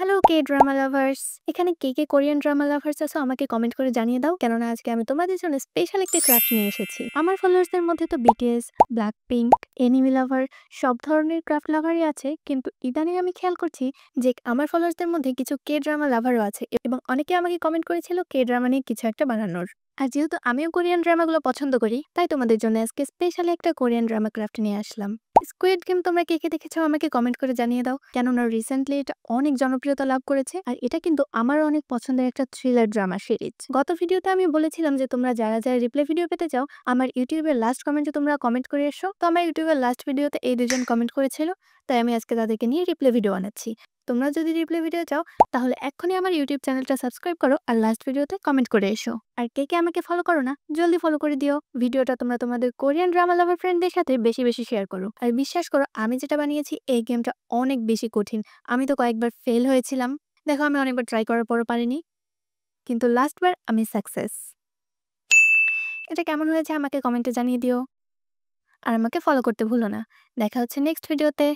Hello K drama lovers, এখানে কে Korean drama lovers আছো আমাকে কমেন্ট করে জানিয়ে দাও, কেননা আজকে আমি তোমাদের জন্য স্পেশাল একটি ক্রাফট নিয়ে এসেছি। আমার ফলোয়ার্সদের মধ্যে তো বিটিএস, ব্ল্যাক পিঙ্ক, এনিমি লাভার সব ধরনের ক্রাফট লাভারই আছে, কিন্তু ইদানিং আমি খেয়াল করছি যে আমার ফলোয়ার্সদের মধ্যে কিছু কে ড্রামা লাভারও আছে এবং অনেকে আমাকে কমেন্ট করেছিল কে ড্রামা নিয়ে কিছু একটা বানানোর। আর যেহেতু আমিও কোরিয়ান ড্রামাগুলো পছন্দ করি, তাই তোমাদের জন্য আজকে স্পেশালি একটা কোরিয়ান ড্রামা ক্রাফট নিয়ে আসলাম। স্কুইড গেম তোমরা কে দেখেছো আমাকে কমেন্ট করে জানিয়ে দাও, কেননা রিসেন্টলি এটা অনেক জনপ্রিয়তা লাভ করেছে আর এটা কিন্তু আমার অনেক পছন্দের একটা থ্রিলার ড্রামা সিরিজ। গত ভিডিওতে আমি বলেছিলাম যে তোমরা যারা যারা রিপ্লে ভিডিও পেতে চাও আমার ইউটিউবের লাস্ট কমেন্টে তোমরা কমেন্ট করে এসো। তো আমার ইউটিউবের লাস্ট ভিডিওতে এই দুজন কমেন্ট করেছিল, তাই আমি আজকে তাদেরকে নিয়ে রিপ্লে ভিডিও বানাচ্ছি। তোমরা যদি রিপ্লে ভিডিও চাও তাহলে এক্ষুনি আমার ইউটিউব চ্যানেলটা সাবস্ক্রাইব করো আর লাস্ট ভিডিওতে কমেন্ট করে এসো। আর কে আমাকে ফলো করো না, জলদি ফলো করে দিও। ভিডিওটা তোমরা তোমাদের কোরিয়ান ড্রামা লাভার ফ্রেন্ডদের সাথে বেশি বেশি শেয়ার করো। আর বিশ্বাস করো আমি যেটা বানিয়েছি এই গেমটা অনেক বেশি কঠিন। আমি তো কয়েকবার ফেল হয়েছিলাম, দেখো আমি অনেকবার ট্রাই করার পরও পারিনি, কিন্তু লাস্টবার আমি সাকসেস। এটা কেমন হয়েছে আমাকে কমেন্টে জানিয়ে দিও আর আমাকে ফলো করতে ভুলো না। দেখা হচ্ছে নেক্সট ভিডিওতে।